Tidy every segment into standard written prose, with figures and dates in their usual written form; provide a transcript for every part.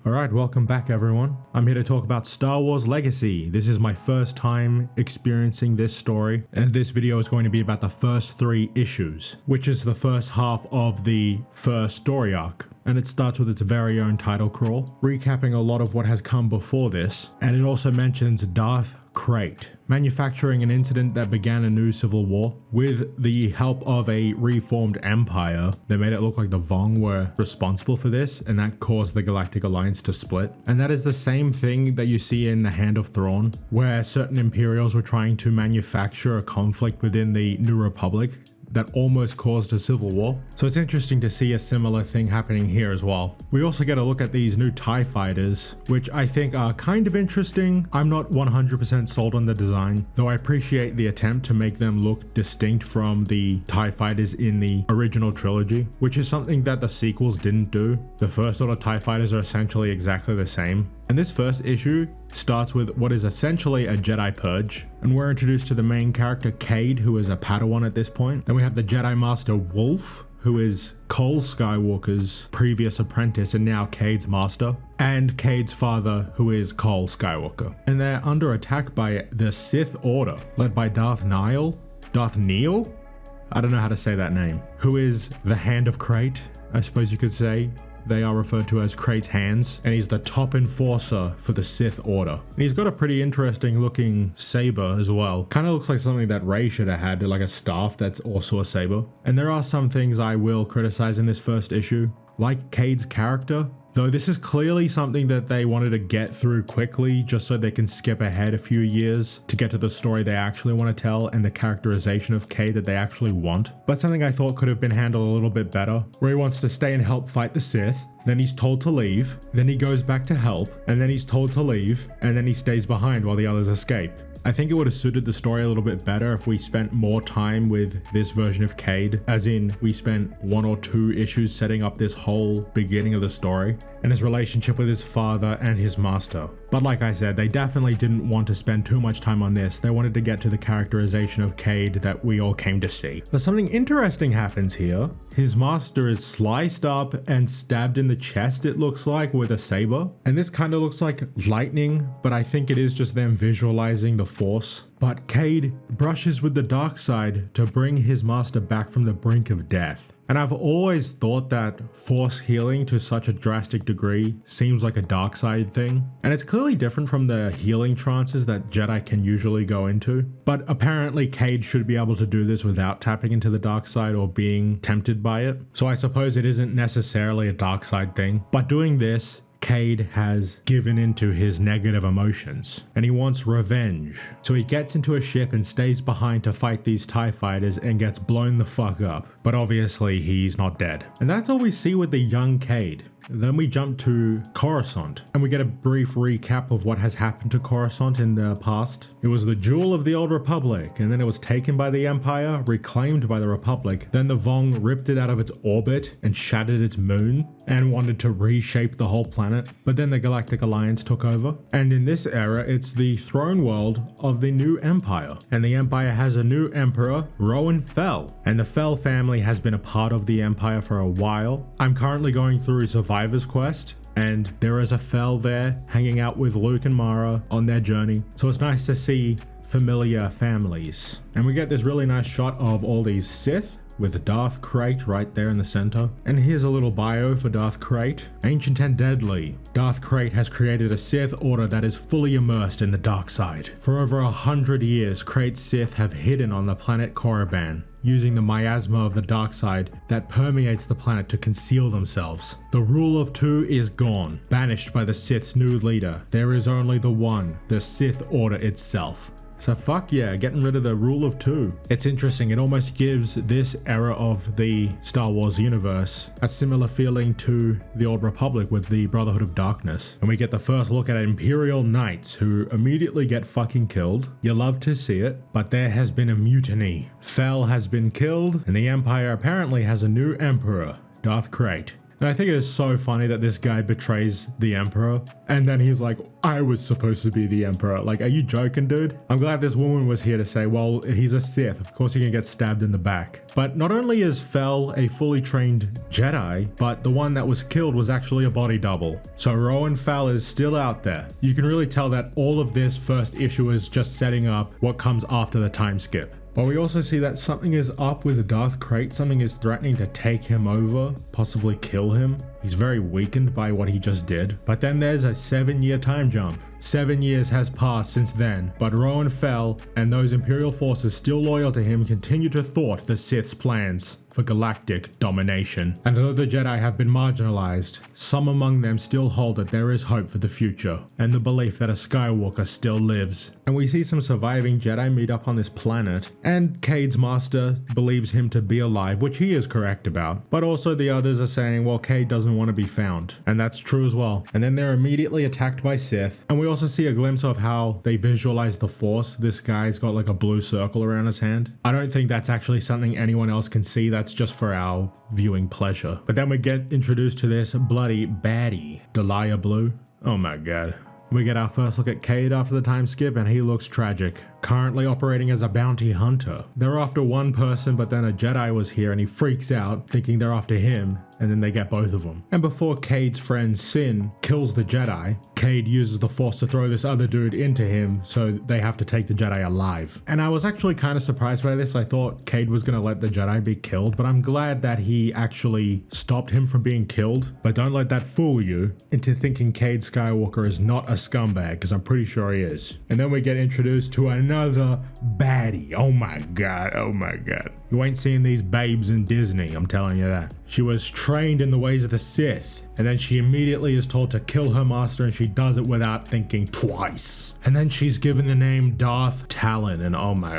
Alright, welcome back everyone. I'm here to talk about Star Wars Legacy. This is my first time experiencing this story, and this video is going to be about the first 3 issues, which is the first half of the first story arc. And it starts with its very own title crawl, recapping a lot of what has come before this, and it also mentions Darth Crate, manufacturing an incident that began a new civil war. With the help of a reformed empire, they made it look like the Vong were responsible for this, and that caused the Galactic Alliance to split. And that is the same thing that you see in the Hand of Thrawn, where certain Imperials were trying to manufacture a conflict within the New Republic that almost caused a civil war. So it's interesting to see a similar thing happening here as well. We also get a look at these new TIE fighters, which I think are kind of interesting. I'm not 100% sold on the design, though I appreciate the attempt to make them look distinct from the TIE fighters in the original trilogy, which is something that the sequels didn't do. The First Order TIE fighters are essentially exactly the same. And this first issue starts with what is essentially a Jedi purge, and we're introduced to the main character Cade, who is a Padawan at this point. Then we have the Jedi Master Wolf, who is Cole Skywalker's previous apprentice and now Cade's master, and Cade's father, who is Cole Skywalker. And they're under attack by the Sith Order, led by Darth Nihil? I don't know how to say that name. Who is the Hand of Crate, I suppose you could say. They are referred to as Crate's hands, and he's the top enforcer for the Sith Order. And he's got a pretty interesting looking saber as well. Kind of looks like something that Rey should have had, like a staff that's also a saber. And there are some things I will criticize in this first issue, like Cade's character. Though this is clearly something that they wanted to get through quickly just so they can skip ahead a few years to get to the story they actually want to tell and the characterization of Cade that they actually want. But something I thought could have been handled a little bit better, where he wants to stay and help fight the Sith, then he's told to leave, then he goes back to help, and then he's told to leave, and then he stays behind while the others escape. I think it would have suited the story a little bit better if we spent more time with this version of Cade, as in we spent 1 or 2 issues setting up this whole beginning of the story and his relationship with his father and his master. But like I said, they definitely didn't want to spend too much time on this. They wanted to get to the characterization of Cade that we all came to see. But something interesting happens here. His master is sliced up and stabbed in the chest, it looks like, with a saber. And this kind of looks like lightning, but I think it is just them visualizing the Force. But Cade brushes with the dark side to bring his master back from the brink of death. And I've always thought that Force healing to such a drastic degree seems like a dark side thing. And it's clearly different from the healing trances that Jedi can usually go into. But apparently Cade should be able to do this without tapping into the dark side or being tempted by it. So I suppose it isn't necessarily a dark side thing. But doing this, Cade has given into his negative emotions and he wants revenge. So he gets into a ship and stays behind to fight these TIE fighters and gets blown the fuck up. But obviously he's not dead. And that's all we see with the young Cade. Then we jump to Coruscant and we get a brief recap of what has happened to Coruscant in the past. It was the jewel of the Old Republic, and then it was taken by the Empire, reclaimed by the Republic. Then the Vong ripped it out of its orbit and shattered its moon and wanted to reshape the whole planet. But then the Galactic Alliance took over. And in this era, it's the throne world of the new Empire. And the Empire has a new Emperor, Rowan Fel. And the Fel family has been a part of the Empire for a while. I'm currently going through Survivor's Quest, and there is a Fel there hanging out with Luke and Mara on their journey. So it's nice to see familiar families. And we get this really nice shot of all these Sith with Darth Crate right there in the center. And here's a little bio for Darth Crate. Ancient and deadly, Darth Crate has created a Sith Order that is fully immersed in the dark side. For over 100 years, Crate's Sith have hidden on the planet Korriban, using the miasma of the dark side that permeates the planet to conceal themselves. The rule of 2 is gone, banished by the Sith's new leader. There is only the one, the Sith Order itself. So fuck yeah, getting rid of the rule of 2. It's interesting, it almost gives this era of the Star Wars universe a similar feeling to the Old Republic with the Brotherhood of Darkness. And we get the first look at Imperial Knights who immediately get fucking killed. You love to see it, but there has been a mutiny. Fel has been killed, and the Empire apparently has a new emperor, Darth Crate. And I think it's so funny that this guy betrays the Emperor. And then he's like, I was supposed to be the Emperor. Like, are you joking, dude? I'm glad this woman was here to say, well, he's a Sith. Of course he can get stabbed in the back. But not only is Fel a fully trained Jedi, but the one that was killed was actually a body double. So Rowan Fel is still out there. You can really tell that all of this first issue is just setting up what comes after the time skip. But we also see that something is up with Darth Krayt. Something is threatening to take him over, possibly kill him. He's very weakened by what he just did. But then there's a 7-year time jump. 7 years has passed since then, but Rowan Fel and those Imperial forces still loyal to him continue to thwart the Sith's plans for galactic domination. And though the Jedi have been marginalized, some among them still hold that there is hope for the future, and the belief that a Skywalker still lives. And we see some surviving Jedi meet up on this planet, and Cade's master believes him to be alive, which he is correct about. But also the others are saying, well, Cade doesn't want to be found. And that's true as well. And then they're immediately attacked by Sith, and we also see a glimpse of how they visualize the Force. This guy's got like a blue circle around his hand. I don't think that's actually something anyone else can see. That's just for our viewing pleasure. But then we get introduced to this bloody baddie, Delia Blue. Oh my god. We get our first look at Cade after the time skip, and he looks tragic. Currently operating as a bounty hunter. They're after one person, but then a Jedi was here and he freaks out thinking they're after him, and then they get both of them. And before Cade's friend Sin kills the Jedi, Cade uses the Force to throw this other dude into him, so they have to take the Jedi alive. And I was actually kind of surprised by this. I thought Cade was going to let the Jedi be killed, but I'm glad that he actually stopped him from being killed. But don't let that fool you into thinking Cade Skywalker is not a scumbag, because I'm pretty sure he is. And then we get introduced to another baddie. Oh my god, oh my god. You ain't seeing these babes in Disney, I'm telling you that. She was trained in the ways of the Sith, and then she immediately is told to kill her master, and she does it without thinking twice. And then she's given the name Darth Talon, and oh my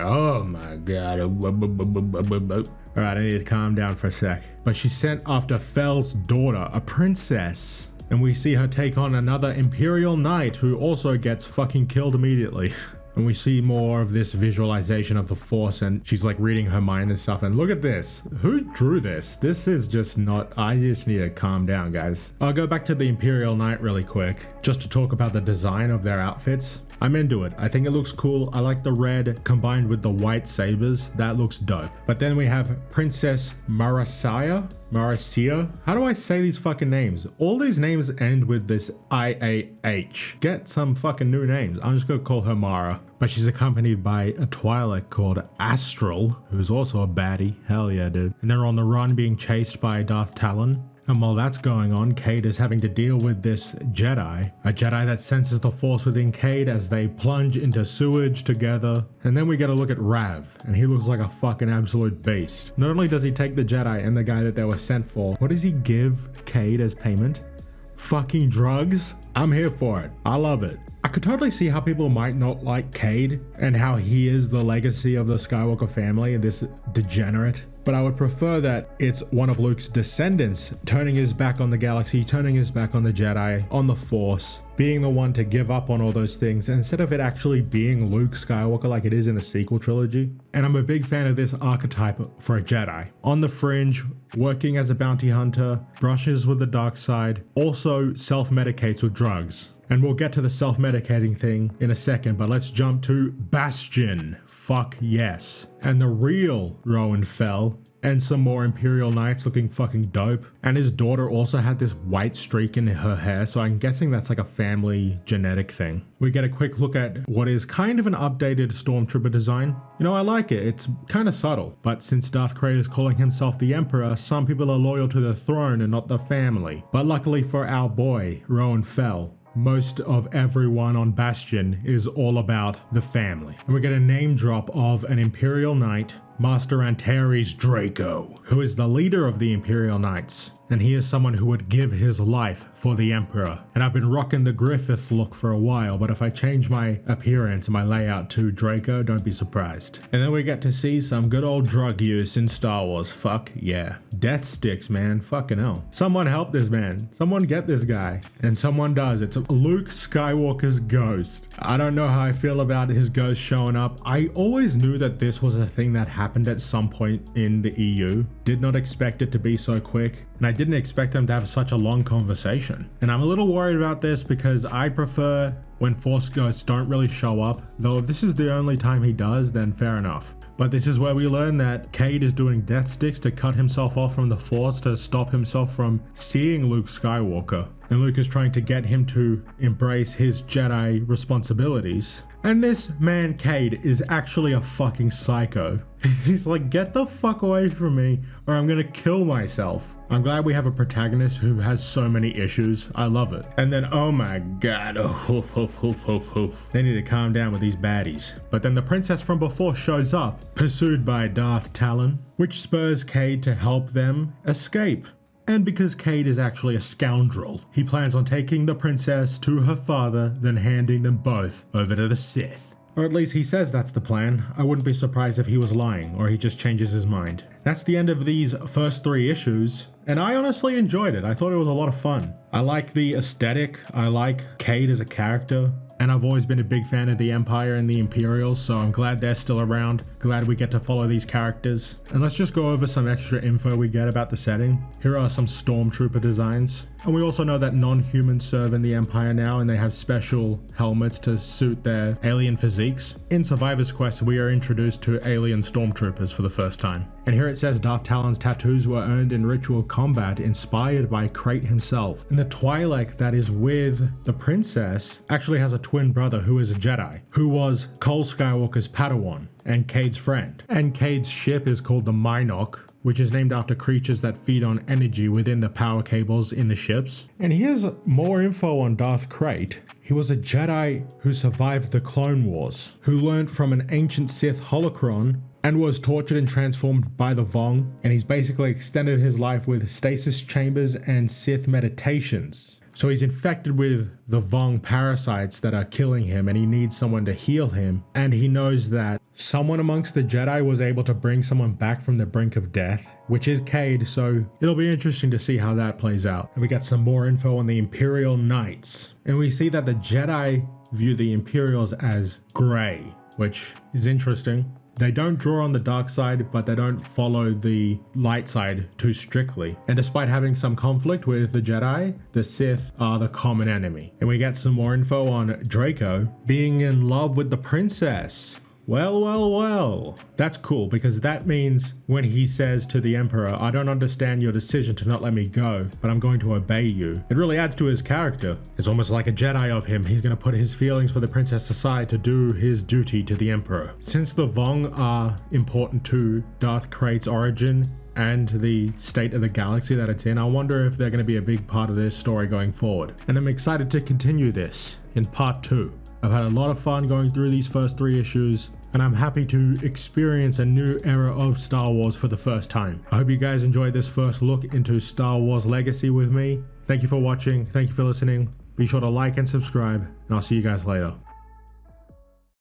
god. Alright, I need to calm down for a sec. But she's sent after Fel's daughter, a princess. And we see her take on another Imperial Knight who also gets fucking killed immediately. And we see more of this visualization of the Force, and she's like reading her mind and stuff. And look at this. Who drew this? This is just not... I just need to calm down, guys. I'll go back to the Imperial Knight really quick, just to talk about the design of their outfits. I'm into it. I think it looks cool. I like the red combined with the white sabers. That looks dope. But then we have Princess Marasiya. How do I say these fucking names? All these names end with this IAH. Get some fucking new names. I'm just gonna call her Mara. But she's accompanied by a Twi'lek called Astral, who's also a baddie. Hell yeah, dude. And they're on the run being chased by Darth Talon. And while that's going on, Cade is having to deal with this Jedi, a Jedi that senses the Force within Cade as they plunge into sewage together. And then we get a look at Rav, and he looks like a fucking absolute beast. Not only does he take the Jedi and the guy that they were sent for, what does he give Cade as payment? Fucking drugs? I'm here for it. I love it. I could totally see how people might not like Cade and how he is the legacy of the Skywalker family, this degenerate. But I would prefer that it's one of Luke's descendants turning his back on the galaxy, turning his back on the Jedi, on the Force, being the one to give up on all those things, instead of it actually being Luke Skywalker like it is in the sequel trilogy. And I'm a big fan of this archetype for a Jedi. On the fringe, working as a bounty hunter, brushes with the dark side, also self-medicates with drugs. And we'll get to the self-medicating thing in a second, but let's jump to Bastion. Fuck yes. And the real Rowan Fel, and some more Imperial Knights looking fucking dope. And his daughter also had this white streak in her hair, so I'm guessing that's like a family genetic thing. We get a quick look at what is kind of an updated Stormtrooper design. You know, I like it. It's kind of subtle. But since Darth Krayt is calling himself the Emperor, some people are loyal to the throne and not the family. But luckily for our boy, Rowan Fel, most of everyone on Bastion is all about the family. And we get a name drop of an Imperial Knight, Master Antares Draco, who is the leader of the Imperial Knights. And he is someone who would give his life for the Emperor. And I've been rocking the Griffith look for a while, but if I change my appearance and my layout to Draco, don't be surprised. And then we get to see some good old drug use in Star Wars. Fuck yeah. Death sticks, man. Fucking hell. Someone help this man. Someone get this guy. And someone does. It's Luke Skywalker's ghost. I don't know how I feel about his ghost showing up. I always knew that this was a thing that happened at some point in the EU. Did not expect it to be so quick. and I didn't expect them to have such a long conversation. And I'm a little worried about this because I prefer when Force Ghosts don't really show up, though if this is the only time he does, then fair enough. But this is where we learn that Cade is doing death sticks to cut himself off from the Force to stop himself from seeing Luke Skywalker. And Luke is trying to get him to embrace his Jedi responsibilities. And this man Cade is actually a fucking psycho. He's like, get the fuck away from me or I'm gonna kill myself. I'm glad we have a protagonist who has so many issues. I love it. And then, oh my god, they need to calm down with these baddies. But then the princess from before shows up, pursued by Darth Talon, which spurs Cade to help them escape. And because Cade is actually a scoundrel, he plans on taking the princess to her father, then handing them both over to the Sith. Or at least he says that's the plan. I wouldn't be surprised if he was lying, or he just changes his mind. That's the end of these first 3 issues, and I honestly enjoyed it. I thought it was a lot of fun. I like the aesthetic, I like Cade as a character, and I've always been a big fan of the Empire and the Imperials, so I'm glad they're still around. Glad we get to follow these characters. And let's just go over some extra info we get about the setting. Here are some stormtrooper designs. And we also know that non-humans serve in the Empire now, and they have special helmets to suit their alien physiques. In Survivor's Quest, we are introduced to alien stormtroopers for the first time. And here it says Darth Talon's tattoos were earned in ritual combat inspired by Krayt himself. And the Twi'lek that is with the princess actually has a twin brother who is a Jedi, who was Cole Skywalker's Padawan and Cade's friend. And Cade's ship is called the Minok, which is named after creatures that feed on energy within the power cables in the ships. And here's more info on Darth Krayt. He was a Jedi who survived the Clone Wars, who learned from an ancient Sith holocron and was tortured and transformed by the Vong, and he's basically extended his life with stasis chambers and Sith meditations. So he's infected with the Vong parasites that are killing him, and he needs someone to heal him, and he knows that someone amongst the Jedi was able to bring someone back from the brink of death, which is Cade, so it'll be interesting to see how that plays out. And we got some more info on the Imperial Knights, and we see that the Jedi view the Imperials as grey, which is interesting. They don't draw on the dark side, but they don't follow the light side too strictly. And despite having some conflict with the Jedi, the Sith are the common enemy. And we get some more info on Draco being in love with the princess. Well, that's cool, because that means when he says to the Emperor, I don't understand your decision to not let me go, but I'm going to obey you. It really adds to his character. It's almost like a Jedi of him. He's going to put his feelings for the princess aside to do his duty to the Emperor. Since the Vong are important to Darth Krayt's origin and the state of the galaxy that it's in, I wonder if they're going to be a big part of this story going forward. And I'm excited to continue this in part 2. I've had a lot of fun going through these first 3 issues, and I'm happy to experience a new era of Star Wars for the first time. I hope you guys enjoyed this first look into Star Wars Legacy with me. Thank you for watching, thank you for listening. Be sure to like and subscribe, and I'll see you guys later.